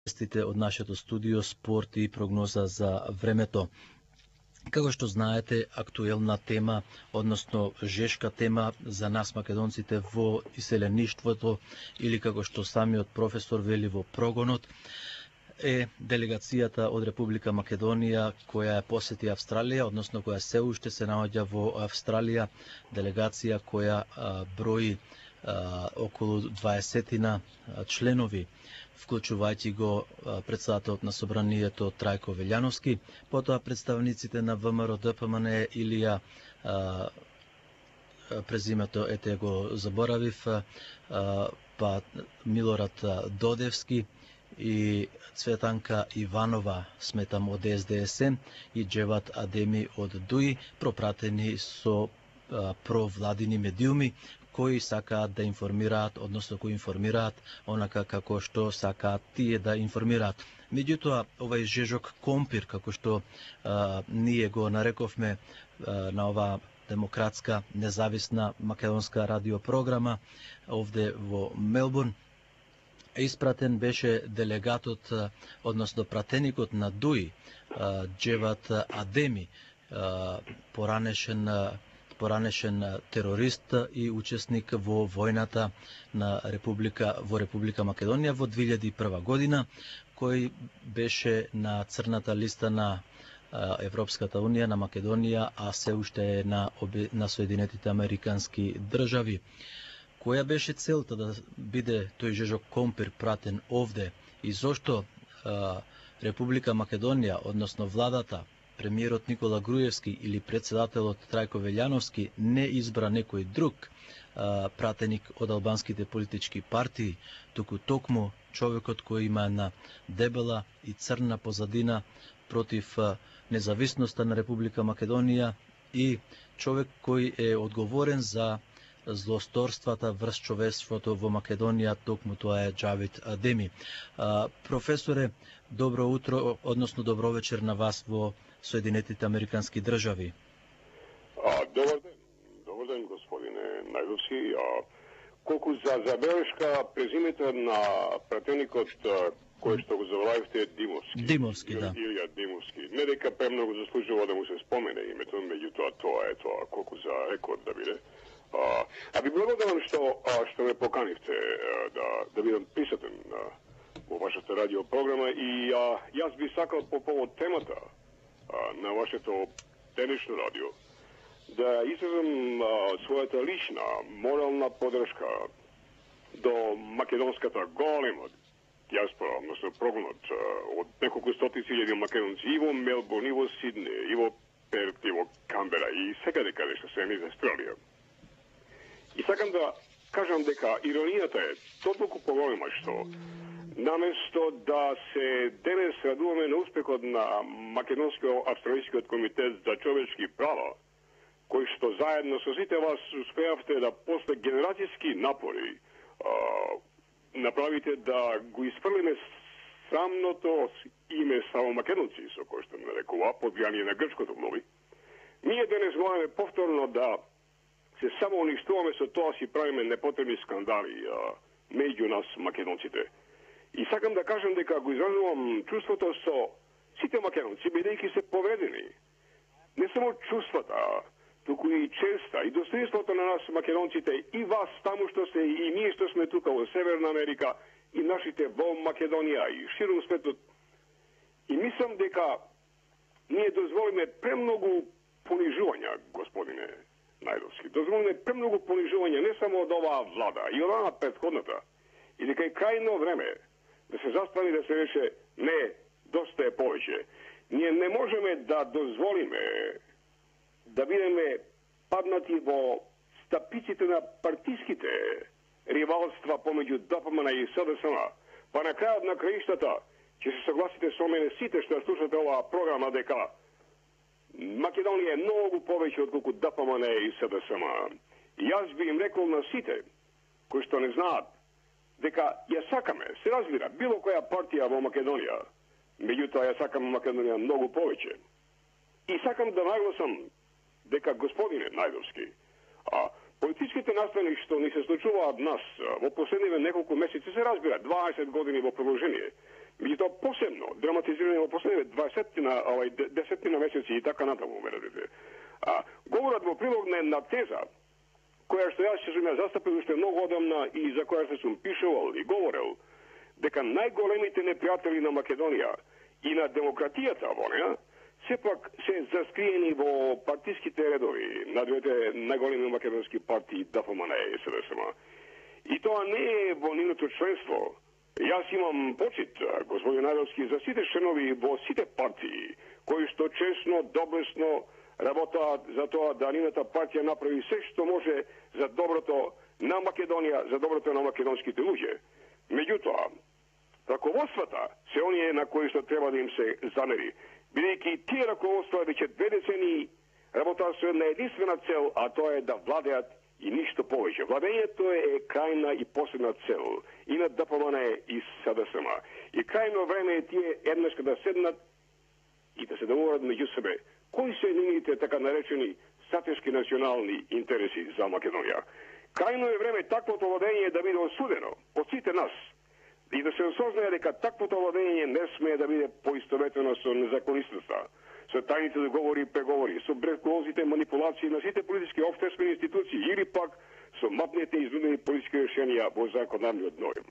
вестите од нашето студио спорт и прогноза за времето. Како што знаете, актуелна тема, односно жешка тема за нас македонците во иселеништвото или како што самиот професор вели во прогонот, е делегацијата од Република Македонија која е посети Австралија, односно која се уште се наоѓа во Австралија, делегација која брои околу 20 членови, вклучувајќи го председателот на Собранието Трајко Велјановски, потоа представниците на ВМРО ДПМН Илија, презимето ете го заборавив, па Милорад Додевски и Цветанка Иванова, сметам од СДСМ, и Джеват Адеми од ДУИ, пропратени со провладини медиуми кои сакаат да информираат, односно кои информираат онака како што сакаат тие да информираат. Меѓутоа, овај жежок компир, како што ние го нарековме на оваа демократска, независна македонска радиопрограма овде во Мелбурн, испратен беше делегатот, односно пратеникот на ДУИ, Джеват Адеми, поранешен терорист и учесник во војната на Република Македонија во 2001 година, кој беше на црната листа на Европската унија, на Македонија, а се уште е на Соединетите Американски држави. Која беше целта да биде тој жежок компир пратен овде и зошто Република Македонија, односно владата, премиерот Никола Груевски или председателот Трајко Велјановски не избра некој друг пратеник од албанските политички партии, туку токму човекот кој има една дебела и црна позадина против независноста на Република Македонија и човек кој е одговорен за злосторствата врз човештвото во Македонија, токму тоа е Джавид Адеми. Професоре, добро утро, односно добро вечер на вас во Соединетите Американски држави. Добар ден, господине Најдовски. Колку за забелешка, презимето на пратеникот кој што го забравивте е Димовски. Димовски, да. Илија Димовски. Не дека премногу заслужува да му се спомене името, меѓутоа тоа е тоа, колку за рекорд да биде. Ви благодарам што ме поканивте да бидам присутен во вашата радиопрограма и јас би сакал по повод темата на вашето денешно радио да изразам својата лична морална поддршка до македонската голема диаспора, односно прогонот од неколку стотици илјади македонци и во Мелбурн, и во Сидне, и во Перт, и во Камбера и секаде каде што се низ Австралија. И сакам да кажам дека иронијата е толку поголема што наместо да се денес радуваме на успехот на Македонско-австралискиот комитет за човечки права, кој што заедно со сите вас успеавте да после генерацијски напори направите да го испрлиме срамното име само македонци, со кој што нарекува под влијание на грчкото лоби, ние денес можеме повторно да се само уништуваме, со тоа си правиме непотребни скандали меѓу нас македонците. И сакам да кажам дека го изразувам чувството со сите македонци, бидејќи се повредени. Не само чувствата, туку и честа, и достоинството на нас македонците, и вас таму што се, и ние што сме тука во Северна Америка, и нашите во Македонија, и широм светот. И мислам дека ние дозволиме премногу понижувања, господине Најдовски. Дозволиме премногу понижување не само од оваа влада, и од она претходната. И дека е крајно време да се застани да се рече не, доста е повеќе. Ние не можеме да дозволиме да бидеме паднати во стапиците на партиските ривалства помеѓу ДПМН и СДСМ. Па на крајот на краиштата ќе се согласите со мене сите што слушате оваа програма дека Македонија е многу повеќе отколку ДПМН и СДСМ. И јас би им рекол на сите кои што не знаат дека ја сакаме, се разбира, било која партија во Македонија, меѓутоа ја сакаме Македонија многу повеќе. И сакам да нагласам дека, господине Најдовски, политичките настани што ни се случуваат нас во последниве неколку месеци, се разбира, 20 години во продолжение, меѓутоа посебно драматизирани во последните 10 месеци и така натаму, верувате. Говорат во прилог на една теза која што јас сум ја застапил уште многу одамна и за која што сум пишувал и говорел, дека најголемите непријатели на Македонија и на демократијата во неа сепак се заскриени во партиските редови на двете најголеми македонски партии ДФМН и СДСМ. И тоа не е во нивното членство. Јас имам почит, господин Најдовски, за сите членови во сите партии кои што честно, доблесно работаат за тоа да нивната партија направи се што може за доброто на Македонија, за доброто на македонските луѓе. Меѓутоа, раководствата се оние на кои што треба да им се замери, бидејќи тие раководства веќе 2 децении работаат со една единствена цел, а тоа е да владеат и ништо повеќе. Владењето е крајна и последна цел и на ДПМН и СДСМ. И крајно време е тие еднашка да седнат и да се договорат меѓу себе кои се нивните така наречени стратешки национални интереси за Македонија. Крајно е време таквото владење да биде осудено од сите нас и да се осознае дека таквото владење не смее да биде поистоветено со незаконистоста, со тајните договори и преговори, со бреколозите манипулации на сите политички општествени институции или пак со мапните излудени политички решенија во законодавниот ноем.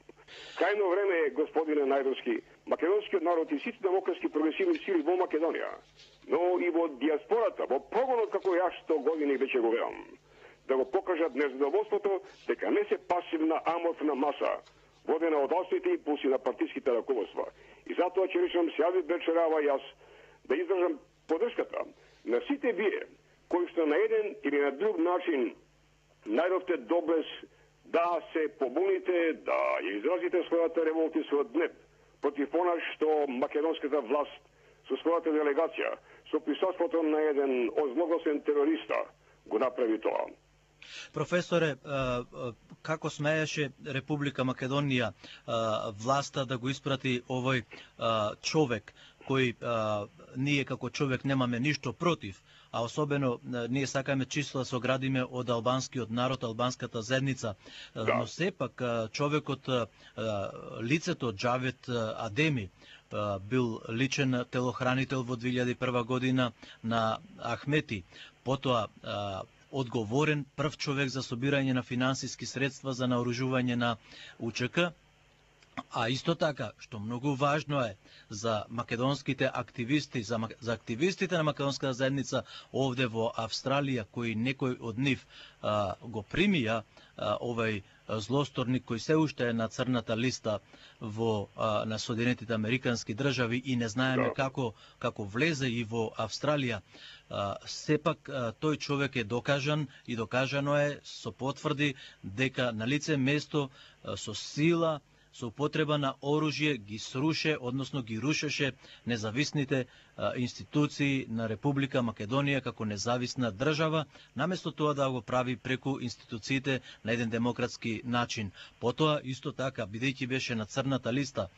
Крајно време е, господине Најдовски, македонскиот народ и сите демократски прогресивни сили во Македонија, но и во диаспората, во прогонот како јас 100 години веќе го велам, да го покажат незадоволството дека не се пасивна аморфна маса, водена од остите импулси на партиските раководства. И затоа ќе речам се јави вечерава јас да издржам поддршката на сите вие кои што на еден или на друг начин најдовте доблес да се побуните, да ја изразите својата револта и својот гнев против она што македонската власт со својата делегација, со присуството на еден озлогласен терориста го направи тоа. Професоре, како смееше Република Македонија власта да го испрати овој човек кој ние како човек немаме ништо против, а особено ние сакаме чисто да се оградиме од албанскиот народ, албанската заедница, но сепак човекот, лицето Џавет Адеми бил личен телохранител во 2001 година на Ахмети, потоа одговорен прв човек за собирање на финансиски средства за наоружување на УЧК, а исто така, што многу важно е за македонските активисти, за активистите на македонската заедница овде во Австралија, кои некој од нив го примија овој злосторник кој се уште е на црната листа на Соединетите Американски држави и не знаеме како влезе и во Австралија. Сепак тој човек е докажан и докажано е со потврди дека на лице место со сила, со употреба на оружје ги сруше, односно ги рушеше независните институции на Република Македонија како независна држава, наместо тоа да го прави преку институциите на еден демократски начин. Потоа, исто така, бидејќи беше на црната листа,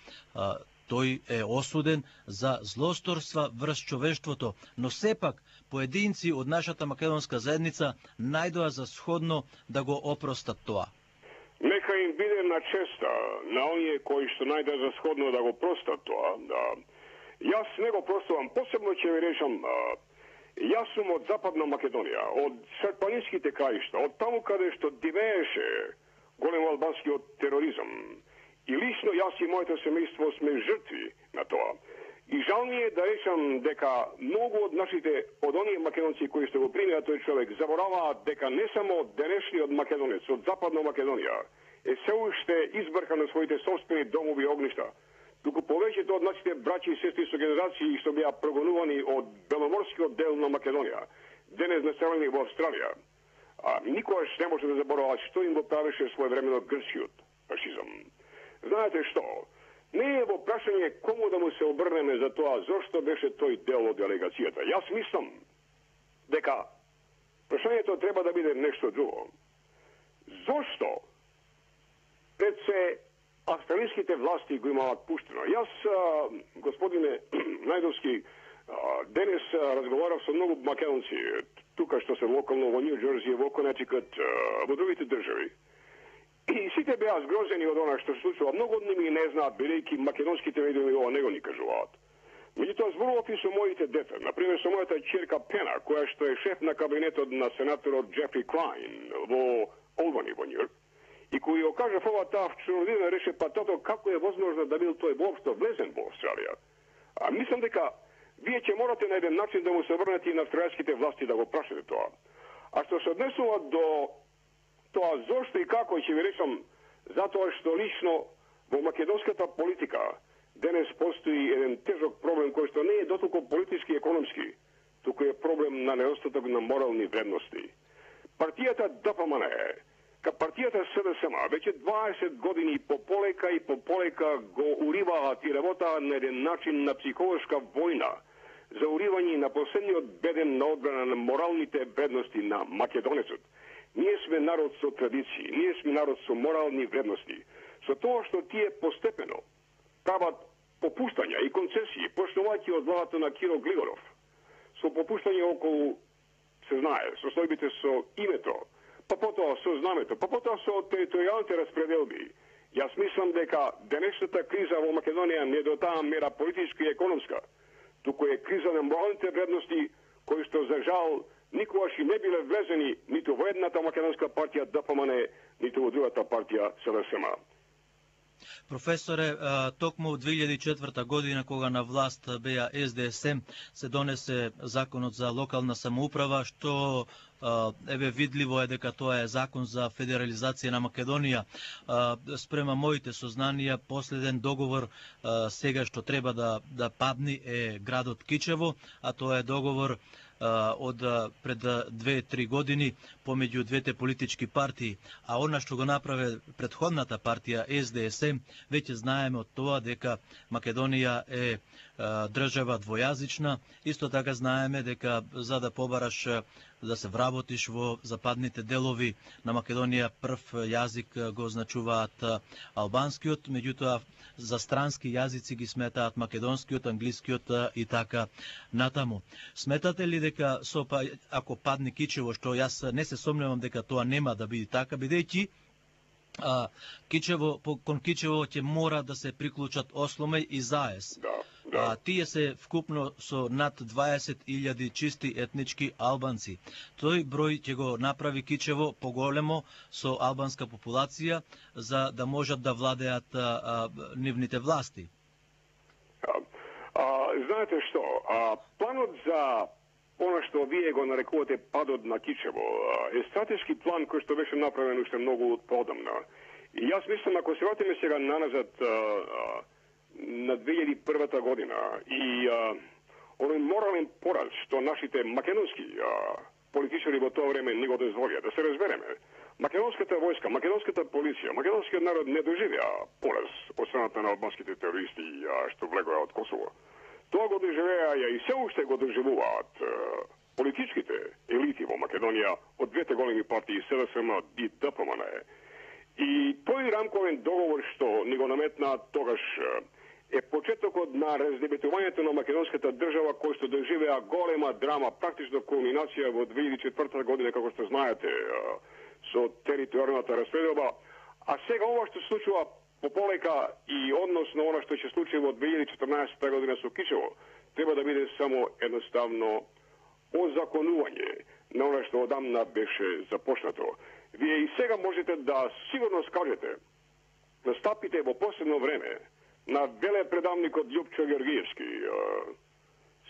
тој е осуден за злосторства врз човештвото, но сепак поединци од нашата македонска заедница најдоа за сходно да го опростат тоа. Нека им биде на честа на оние кои што најде за сходно да го простат тоа. Јас не го простувам, посебно ќе ви речам, јас сум од Западна Македонија, од Серпанинските краишта, од таму каде што дивееше голем албанскиот тероризам. И лично јас и моето семејство сме жртви на тоа. И жал ми е да речам дека многу од нашите, од оние македонци кои што го примеа тој човек, забораваат дека не само денешниот македонец од Западна Македонија е се уште избркан на своите собствени домови и огништа, туку повеќето од нашите браќи и сестри со генерации што беа прогонувани од беломорскиот дел на Македонија, денес населени во Австралија, никогаш не може да забораваат што им го правеше своевремено грчкиот фашизам. Знаете што? Не е во прашање кому да му се обрнеме за тоа зошто беше тој дел од делегацијата. Јас мислам дека прашањето треба да биде нешто друго. Зошто пред се австралиските власти го имаат пуштено? Јас, господине Најдовски, денес разговарав со многу македонци, тука што се локално во Нью Џерси, во Конетикут, во другите држави. И сите беа згрозени од она што се случува. Многу од ними не знаат, бидејќи македонските медии ова него ни кажуваат. Меѓутоа, зборував и со моите дете, например со мојата ќерка Пена, која што е шеф на кабинетот на сенаторот Джефри Клайн во Олбани во Њујорк, и кој ја кажа ова таа вчеродина реше, па тото како е возможно да бил тој воопшто влезен во Австралија. А мислам дека вие ќе морате на еден начин да му се врнете и на австралијските власти да го прашате тоа. А што се однесува до тоа зошто и како, ќе ви речам, затоа што лично во македонската политика денес постои еден тежок проблем кој што не е дотолку политички и економски, туку е проблем на недостаток на морални вредности. Партијата ДПМН, ка партијата СДСМ, веќе 20 години по полека го уриваат и работаат на еден начин на психолошка војна за уривање на последниот беден на одбрана на моралните вредности на македонецот. Ние сме народ со традиции, ние сме народ со морални вредности. Со тоа што тие постепено прават попуштања и концесии, почнувајќи од владата на Киро Глигоров, со попуштање околу, се знае, со сојбите со името, па потоа со знамето, па потоа со територијалните распределби. Јас мислам дека денешната криза во Македонија не до таа мера политичка и економска, туку е криза на моралните вредности, кои што за жал никогаш и не биле влезени ниту во едната македонска партија ДПМН, ниту во другата партија СДСМ. Професоре, токму 2004 година, кога на власт беа СДСМ, се донесе законот за локална самоуправа, што еве видливо е дека тоа е закон за федерализација на Македонија. Спрема моите сознанија, последен договор сега што треба да падне е градот Кичево, а тоа е договор од пред 2-3 години помеѓу двете политички партии, а она што го направи претходната партија СДСМ, веќе знаеме од тоа дека Македонија е држава двојазична. Исто така знаеме дека за да побараш да се вработиш во западните делови на Македонија, прв јазик го означуваат албанскиот, меѓутоа за странски јазици ги сметаат македонскиот, англискиот и така натаму. Сметате ли дека ако падне Кичево, што јас не се сомневам дека тоа нема да биде така, бидејќи кон Кичево ќе мора да се приклучат Осломеј и Заес. Тие се вкупно со над 20.000 чисти етнички албанци. Тој број ќе го направи Кичево поголемо со албанска популација за да можат да владеат нивните власти. Знаете што, планот за она што вие го нарекувате падот на Кичево е стратешки план кој што беше направен уште многу поодамна. И јас мислам, ако се вратиме сега наназад на 2001 година и оној морален пораз што нашите македонски политичари во тоа време не го дозволија, да се разбереме. Македонската војска, македонската полиција, македонскиот народ не доживеа пораз од страната на албанските терористи што влегоа од Косово. Тоа го доживеа и се уште го доживуваат политичките елити во Македонија од двете големи партии СДСМ и ДПМН. И тој рамковен договор што ни го наметна тогаш е почетокот на раздебитувањето на македонската држава, кој што доживеа голема драма, практично кулминација во 2004 година, како што знаете, со територијалната распределба. А сега ова што се случува пополека и односно она што ќе случи во 2014 година со Кичево, треба да биде само едноставно озаконување на она што одамна беше започнато. Вие и сега можете да сигурно скажете, да стапите во последно време на велепредавникот Љупчо Георгиевски,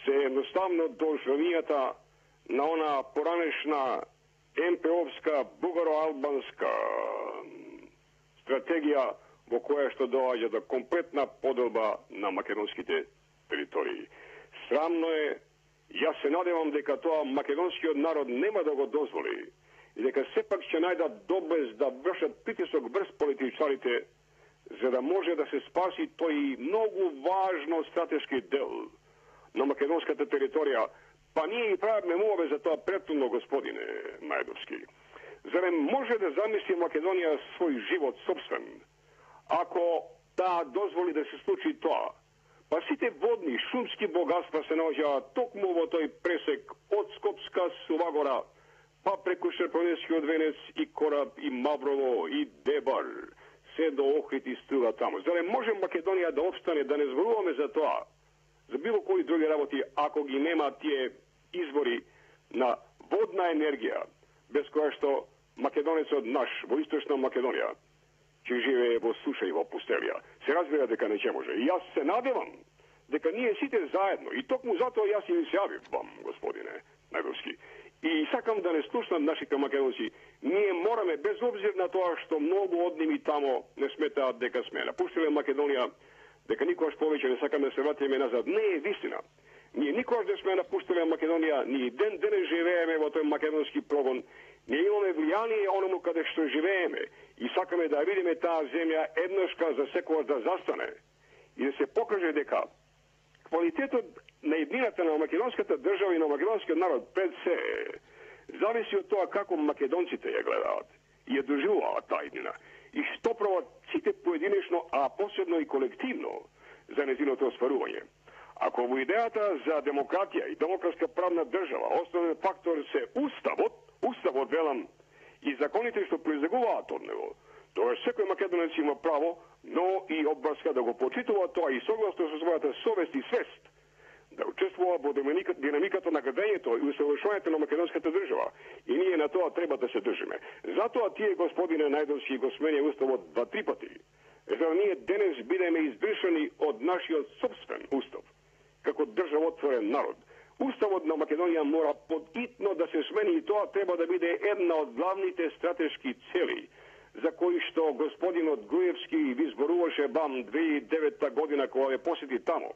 се едноставно долженијата на она поранешна МПОвска, бугаро-албанска стратегија во која што доаѓа до комплетна поделба на македонските територии. Срамно е, јас се надевам дека тоа македонскиот народ нема да го дозволи и дека сепак ќе најдат добез да вршат притисок врз политичарите за да може да се спаси тој многу важно стратешки дел на македонската територија. Па ние и правиме мове за тоа претhodно, господине Мајдовски. Зарем може да замисли Македонија свој живот собствен, ако таа дозволи да се случи тоа? Па сите водни, шумски богатства се наоѓаат токму во тој пресек од Скопска, Сувагора, па преку Шерпонескиот венец и Кораб и Маврово и Дебар, се до Охрид и Струга таму. Зар може Македонија да опстане, да не зборуваме за тоа, за било кои други работи, ако ги нема тие извори на водна енергија, без која што македонецот наш во Источна Македонија ќе живее во суша и во пустелија. Се разбира дека не ќе може. И јас се надевам дека ние сите заедно, и токму затоа јас и се јавив вам, господине Најдовски, и сакам да не слушнат нашите македонци, ние мораме, без обзир на тоа што многу од ними тамо не сметаат дека сме напуштиле Македонија, дека никогаш повеќе не сакаме да се вратиме назад. Не е вистина. Ние никогаш не сме напуштиле Македонија, ние ден денес живееме во тој македонски прогон, ние имаме влијание оному каде што живееме и сакаме да видиме таа земја еднашка за секогаш да застане и да се покаже дека квалитетот на еднината на македонската држава и на македонскиот народ пред се зависи од тоа како македонците ја гледаат и ја доживуваат таа еднина и што прават сите поединечно, а посебно и колективно за нејзиното остварување. Ако во идејата за демократија и демократска правна држава основен фактор се уставот велам и законите што произлегуваат од него, тогаш секој македонец има право, но и обврска да го почитува тоа и согласно со својата совест и свест да учествува во динамиката на градењето и усовршувањето на македонската држава. И ние на тоа треба да се држиме. Затоа тие, господине Најдовски, го смене уставот 2-3 пати. За ние денес бидеме избришани од нашиот собствен устав, како државотворен народ. Уставот на Македонија мора подитно да се смени и тоа треба да биде една од главните стратешки цели за кои што господинот Груевски ви зборуваше бам 2009 година кога ве посети тамо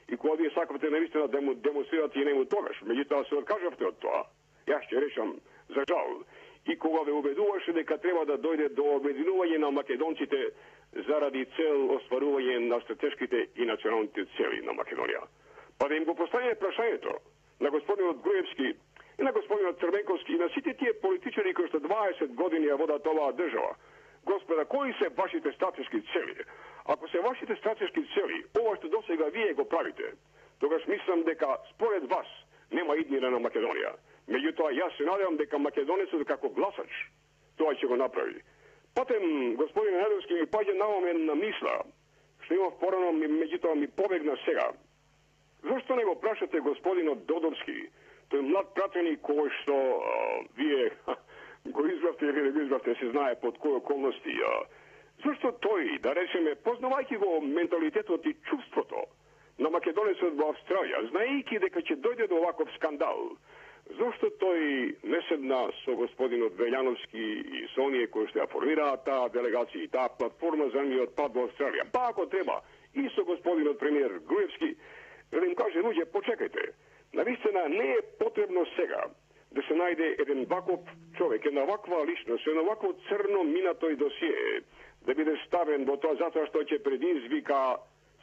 и кога вие сакавте наистина да му демонстрирате и нему тогаш. Меѓутоа се откажавте од тоа. Јас ќе речам за жал. И кога ве убедуваше дека треба да дојде до обединување на македонците заради цел остварување на стратешките и националните цели на Македонија. Па да им го поставиме прашањето на господинот Груевски и на господинот Црвенковски и на сите тие политичари кои што 20 години ја водат оваа држава. Господа, кои се вашите стратешки цели? Ако се вашите стратешки цели, ова што досега вие го правите, тогаш мислам дека според вас нема иднина на Македонија. Меѓутоа, јас се надевам дека македонецот како гласач тоа ќе го направи. Потем, господин Најдовски, ми паѓа на ум една мисла, што имав порано, меѓутоа ми побегна сега. Зошто не го прашате господинот Додовски, тој млад пратеник кој што вие го избравте или не го избравте, се знае под кои околности. Зошто тој, да речеме, познавајќи го менталитетот и чувството на македонецот во Австралија, знаејќи дека ќе дојде до оваков скандал, зошто тој не седна со господинот Велјановски и со оние кои што ја формираат таа делегација и таа платформа за мирот пат во Австралија, па ако треба и со господинот премиер Груевски, да им каже, луѓе, почекајте, навистина не е потребно сега да се најде еден ваков човек, една ваква личност, едно вакво црно минато и досие, да биде ставен во тоа затоа што ќе предизвика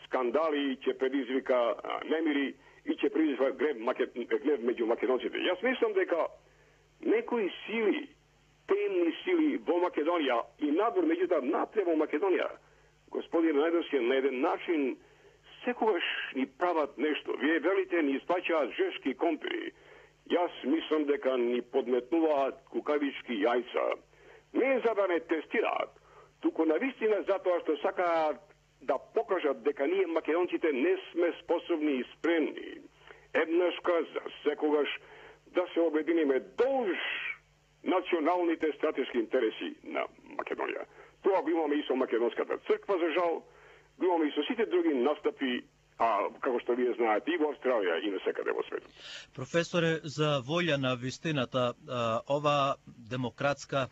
скандали, ќе предизвика немири и ќе предизвика гнев меѓу македонците. Јас мислам дека некои сили, темни сили во Македонија и надвор, меѓутоа напред во Македонија, господин Најдовски, на еден начин секогаш ни прават нешто. Вие велите ни исплаќаат жешки компири. Јас мислам дека ни подметнуваат кукавички јајца. Не за да не тестираат, туку навистина затоа што сакаат да покажат дека ние македонците не сме способни и спремни еднашка за секогаш да се обединиме долж националните стратешки интереси на Македонија. Тоа го имаме и со Македонската црква, за жал, го имаме и со сите други настапи, како што вие знаете, и во Австралија и насекаде во светот. Професоре, за волја на вистината, ова демократска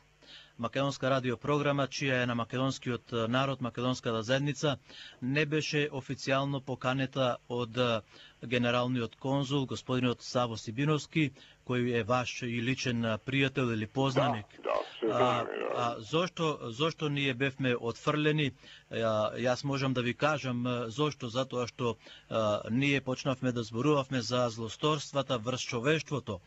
македонска радиопрограма, чија е на македонскиот народ, македонската заедница, не беше официјално поканета од генералниот конзул, господинот Саво Сибиновски, кој е ваш и личен пријател или познаник. Зошто ние бевме отфрлени? Јас можам да ви кажам зошто, затоа што ние почнавме да зборувавме за злосторствата врз човештвото,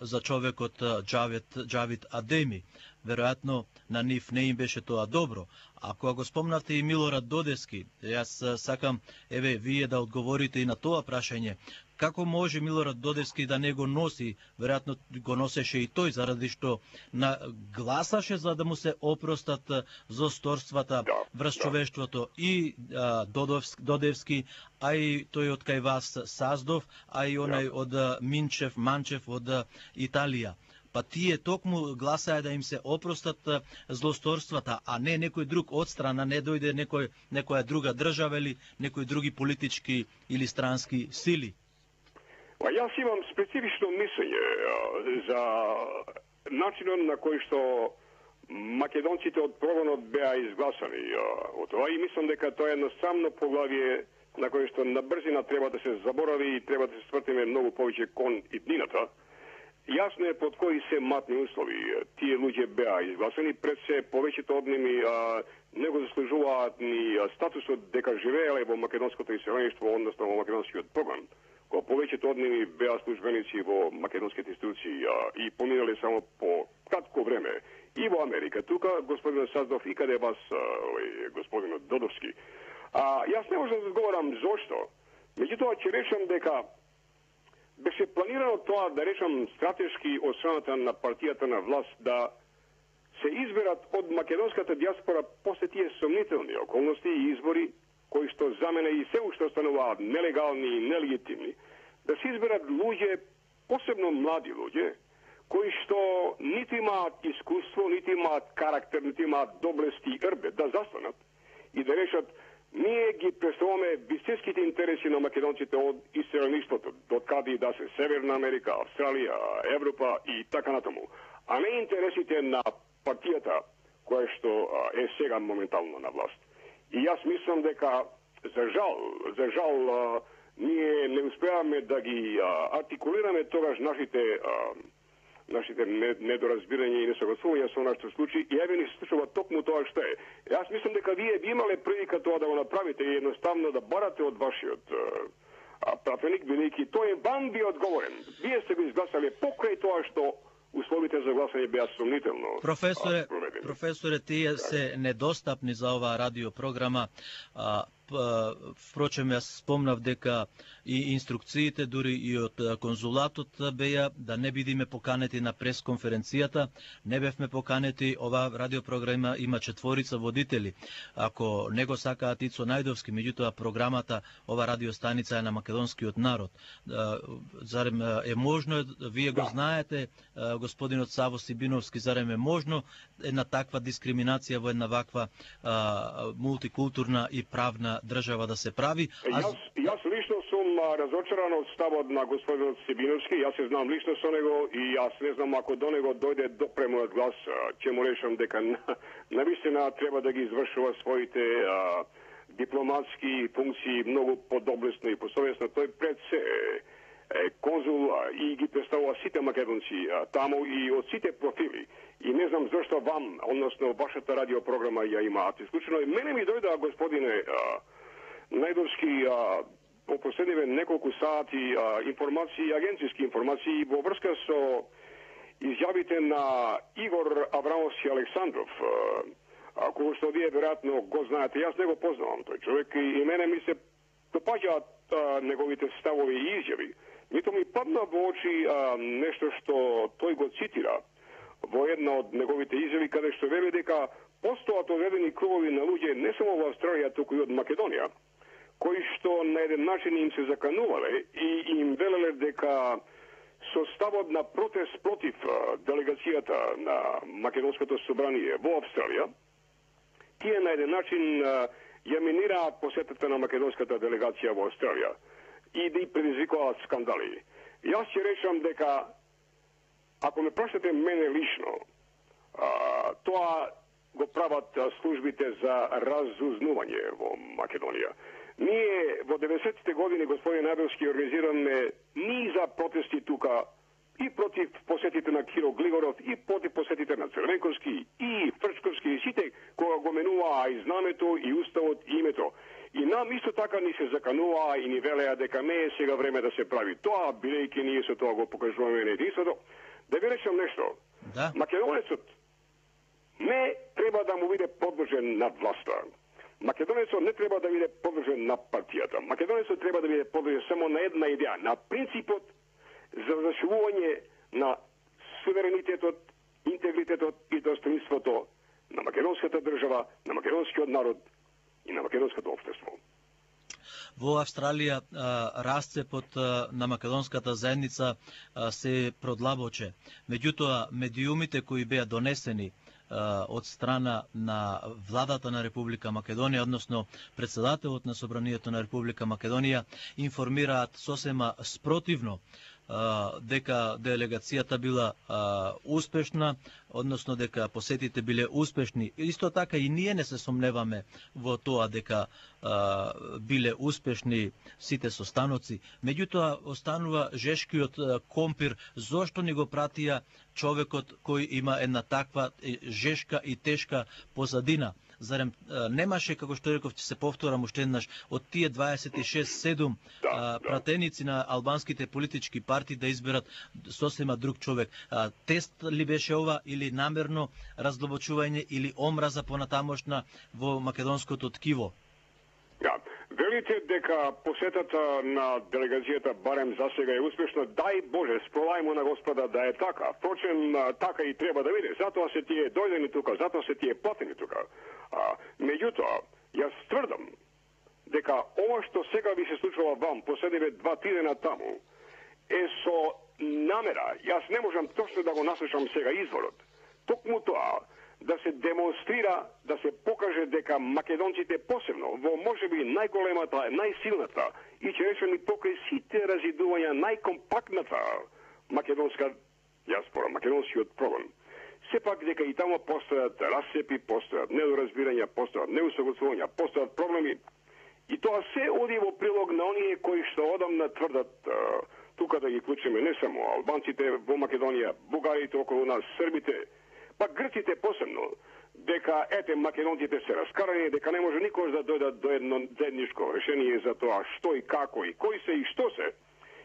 за човекот Џавид Адеми, веројатно на нив не им беше тоа добро. А кога го спомнавте и Милорад Додевски, јас сакам еве вие да одговорите и на тоа прашање. Како може Милорад Додевски да не го носи, веројатно го носеше и тој, заради што гласаше за да му се опростат злосторствата врз човештвото и Додевски, а и тој од кај вас Саздов, а и онај од Манчев од Италија. Па тие токму гласаја да им се опростат злосторствата, а не некој друг одстрана, не дојде некоја друга држава или некои други политички или странски сили. Па јас имам специфично мислење за начинот на кој што македонците од прогонот беа изгласани од тоа и мислам дека тоа е едноставно поглавие на кој што на брзина треба да се заборави и треба да се свртиме многу повеќе кон иднината. Јасно е под кои се матни услови тие луѓе беа изгласани, пред се повеќето од ними не го заслужуваат ни статусот дека живееле во македонското иселеништво, односно во македонскиот прогон. Кога повеќето од ними беа службеници во македонските институции и поминале само по кратко време и во Америка. Тука господин Саздов и каде вас господин Додовски. Јас не можам да одговорам зошто. Меѓутоа ќе речам дека беше планирано тоа, да речам стратешки од страната на партијата на власт, да се изберат од македонската диаспора после тие сомнителни околности и избори кои што за мене и се уште остануваат нелегални и нелегитимни, да се изберат луѓе, посебно млади луѓе, кои што нити имаат искуство, нити имаат карактер, нити имаат доблести и рбе да застанат и да решат ние ги представуваме вистинските интереси на македонците од иселеништвото, од каде и да се Северна Америка, Австралија, Европа и така натаму, а не интересите на партијата која што е сега моментално на власт. И јас мислам дека за жал ние не успеаваме да ги артикулираме тогаш нашите недоразбирања и несогласувања со нашите случаи и еве ни се случува токму тоа што е. Јас мислам дека вие би имале прилика тоа да го направите и едноставно да барате од вашиот пратеник, бидејќи тој е вам би одговорен. Вие сте го изгласале покрај тоа што условите за гласање беа сомнително. Професоре, тие се недостапни за оваа радиопрограма. Впрочем, јас спомнав дека и инструкциите дури и од конзулатот беа да не бидеме поканети на пресконференцијата, не бевме поканети. Оваа радиопрограма има 4 водители. Ако не го сакаат Ицо Најдовски, меѓутоа програмата, ова радиостаница е на македонскиот народ. Зарем е можно, вие го знаете, господинот Саво Сибиновски, зарем е можно една таква дискриминација во една ваква мултикултурна и правна држава да се прави? Јас лично сум разочаран од ставот на господинот Сибиновски. Јас се знам лично со него и јас не знам ако до него дојде допремојот глас, ќе му решам дека навистина треба да ги извршува своите дипломатски функции многу подоблесно и посовесно. Тој пред се конзул и ги представува сите македонци таму и од сите профили. И не знам зашто вам, односно вашата радиопрограма ја имаат исклучено. И мене ми дојда, господине Најдовски, по последниве неколку сати информации, агенцијски информации во врска со изјавите на Игор Аврамовски Александров, кој што вие веројатно го знаете. Јас не го познавам тој човек и мене ми се допаѓаат неговите ставови и изјави. Нито ми падна во очи нешто што тој го цитира во една од неговите изјави, каде што вели дека постојат одредени кругови на луѓе не само во Австралија, туку и од Македонија, кои што на еден начин им се заканувале и им велеле дека со ставот на протест против делегацијата на Македонското собрание во Австралија, тие на еден начин ја минираат посетата на македонската делегација во Австралија и да и предизвикуваат скандали. Јас ќе речам дека ако ме прашате мене лично, тоа го прават службите за разузнување во Македонија. Ние во 90-те години, господин Најдовски, организираме низа протести тука и против посетите на Киро Глигоров, и против посетите на Црвенковски, и Фрчковски, и сите кога го менуваа и знамето, и уставот, и името. И нам исто така ни се закануваа и ни велеа дека не е сега време да се прави тоа, бидејќи ние со тоа го покажуваме на единството. Да ви речам нешто. Да. Македонецот не треба да му биде подложен на власта. Македонецот не треба да биде подложен на партијата. Македонецот треба да биде подложен само на една идеја, на принципот за зашивување на суверенитетот, интегритетот и достоинството на македонската држава, на македонскиот народ и на македонското општество. Во Австралија расцепот на македонската заедница се продлабоче. Меѓутоа, медиумите кои беа донесени од страна на владата на Република Македонија, односно председателот на Собранието на Република Македонија, информираат сосема спротивно дека делегацијата била успешна, односно дека посетите биле успешни. Исто така и ние не се сомневаме во тоа дека биле успешни сите состаноци. Меѓутоа останува жешкиот компир, зошто ни го пратија човекот кој има една таква жешка и тешка позадина. Зарем немаше, како што реков, ќе се повторам уште еднаш, од тие 26-7 пратеници на албанските политички партии да изберат сосема друг човек. Тест ли беше ова или намерно раздлабочување или омраза понатамошна во македонското ткиво? Велите дека посетата на делегацијата барем за сега е успешна. Дај Боже, спролајмо на Господа да е така. Впрочем, така и треба да биде. Затоа се тие дојдени тука, затоа се тие платени тука. Меѓутоа, јас тврдам дека ова што сега ви се случува вам, последниве 2-3 дена таму, е со намера. Јас не можам точно да го наслушам сега изворот. Токму тоа, да се демонстрира, да се покаже дека македонците посебно во можеби најголемата, најсилната и ќе речем и покрај сите разидувања најкомпактната македонска диаспора, македонскиот прогон. Сепак дека и тамо постојат расцепи, постојат недоразбирања, постојат неусогласувања, постојат проблеми и тоа се оди во прилог на оние кои што одамна тврдат тука да ги клучиме не само албанците во Македонија, бугарите околу нас, србите, па грците посебно, дека ете македонците се раскарани, дека не може никош да дојдат до едно заедничко решение за тоа што и како и кои се и што се.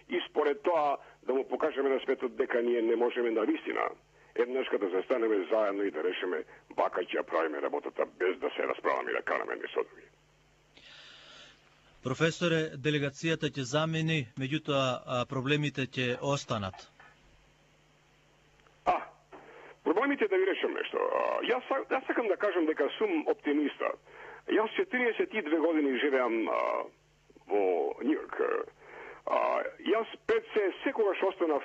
И според тоа да му покажеме на светот дека ние не можеме на вистина еднашка да застанеме заедно и да решиме вака ќе правиме работата без да се расправаме и да канаме не со други. Професоре, делегацијата ќе замени, меѓутоа проблемите ќе останат. Проблемите да ви речем нешто. Јас сакам да кажам дека сум оптимиста. Јас 42 години живеам во Њујорк. Јас пред се секогаш останав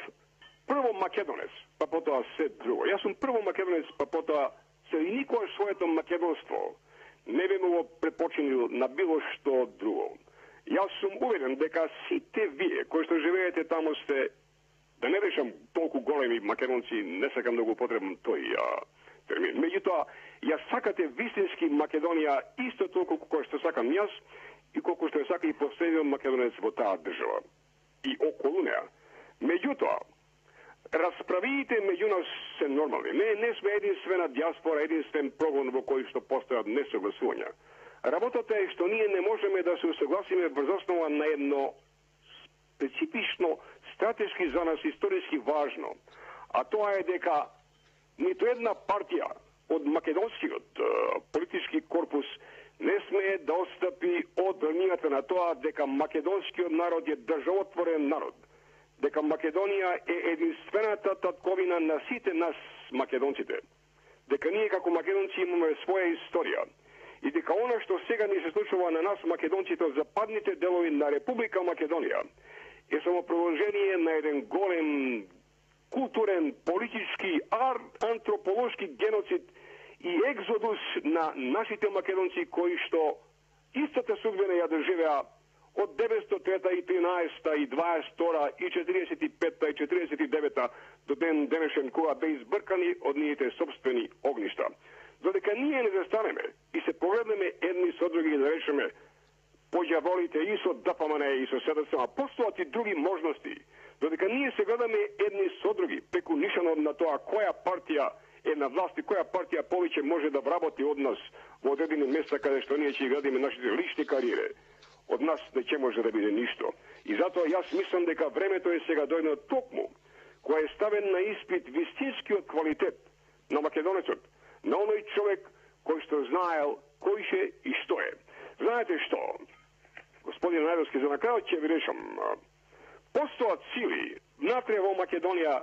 прво македонец, па потоа се друго. Јас сум прво македонец, па потоа се и никогаш своето македонство не би му препочинил на било што друго. Јас сум уверен дека сите вие кои што живеете таму сте, да не речам толку големи македонци, не сакам да го употребам тој термин. Меѓутоа, ја сакате вистински Македонија исто толку колку што сакам јас и колку што сака и последниот македонец во таа држава и околу неа. Меѓутоа, расправиите меѓу нас се нормални. Не сме единствена диаспора, единствен прогон во кој што постојат несогласувања. Работата е што ние не можеме да се усогласиме врз основа на едно специфично, стратешки за нас историски важно, а тоа е дека ниту една партија од македонскиот политички корпус не смее да отстапи од линијата на тоа дека македонскиот народ е државотворен народ, дека Македонија е единствената татковина на сите нас македонците, дека ние како македонци имаме своја историја и дека она што сега ни се случува на нас македонците од западните делови на Република Македонија е само продолжение на еден голем културен, политички, антрополошки геноцид и екзодус на нашите македонци кои што истата судбина ја доживеа од 913 и 22 и 45 и 49 до ден денешен кога бе избркани од ниите собствени огништа. Додека ние не застанеме и се погледнеме едни со други и да речеме поѓаволите и со ДПМН и со СДСМ, постојат и други можности. Додека ние се гледаме едни со други, преку нишано на тоа која партија е на власт и која партија повеќе може да вработи од нас во одредени места каде што ние ќе градиме нашите лични кариери, од нас не ќе може да биде ништо. И затоа јас мислам дека времето е сега дојдено токму, која е ставен на испит вистинскиот квалитет на македонецот, на оној човек кој што знаел кој ше и што е. Знаете што? Господин Најдовски, за на крајот ќе ви речам, постојат сили внатре во Македонија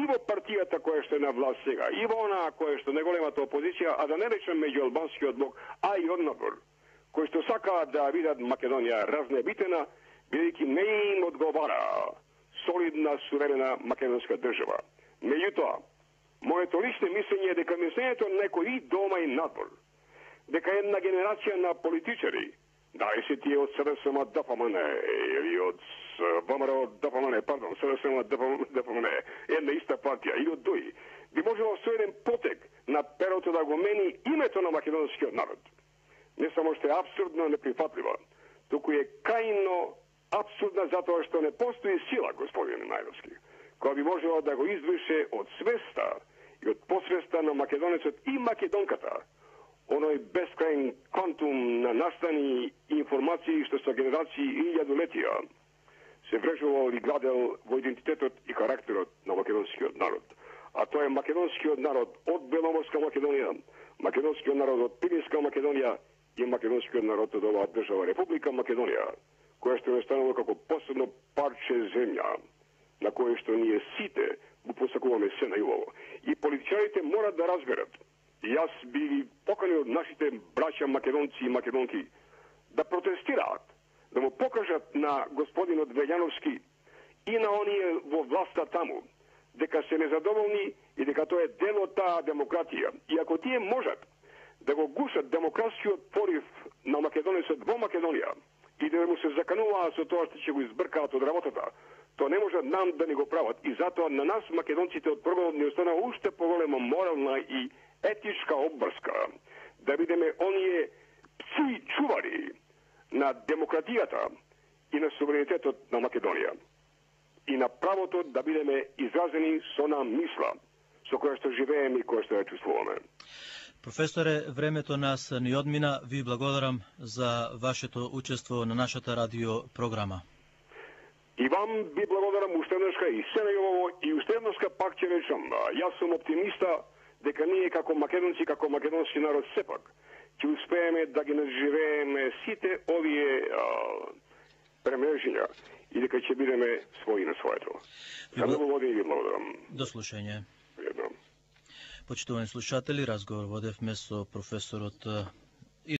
и во партијата која што е на власт сега, и во она која што не големата опозиција, а да не речем меѓу албанскиот блок, а и однапор, кои што сакаат да видат Македонија разнебитена, бидејќи не им одговара солидна, суверена македонска држава. Меѓутоа, моето лично мислење е дека мислењето на некои и дома и надвор, дека една генерација на политичари, дали се тие од СДСМ ДПМН или од ВМРО ДПМН, пардон, СДСМ ДПМН, една иста партија, или од ДОИ, би можело со еден потек на перото да го мени името на македонскиот народ. Не само што е абсурдно неприфатлива, туку е крајно абсурдна затоа што не постои сила, господин Најдовски, која би можела да го извише од свеста и од посвеста на македонецот и македонката, оној бескрајен квантум на настани информации што со генерации и илјадолетија се врежувал и градел во идентитетот и карактерот на македонскиот народ. А тоа е македонскиот народ од Беломорска Македонија, македонскиот народ од Пиринска Македонија и македонскиот народ од оваа држава Република Македонија, која што е станало како посебно парче земја, на кое што ние сите го посакуваме се најубаво. И политичарите морат да разберат. И јас би ги поканил нашите браќа македонци и македонки да протестираат, да му покажат на господинот Велјановски и на оние во власта таму, дека се незадоволни и дека тоа е дел од таа демократија. И ако тие можат да го гушат демократскиот порив на македонецот во Македонија и да му се закануваат со тоа што ќе го избркаат од работата, тоа не може нам да ни го прават. И затоа на нас македонците од прво ни остана уште поголема морална и етичка обврска да бидеме оние пси чувари на демократијата и на суверенитетот на Македонија и на правото да бидеме изразени со на мисла со која што живееме и која што ја чувствуваме. Професоре, времето нас ни одмина. Ви благодарам за вашето учество на нашата радиопрограма. И вам би благодарам уште еднашка и се најубаво и уште еднашка пак ќе речам, јас сум оптимиста дека ние како македонци, како македонски народ сепак ќе успееме да ги наживееме сите овие премрежиња и дека ќе бидеме своји на своето. За многу години ви благодарам. До слушање. Пријатно. Почитувани слушатели, разговор водевме со професорот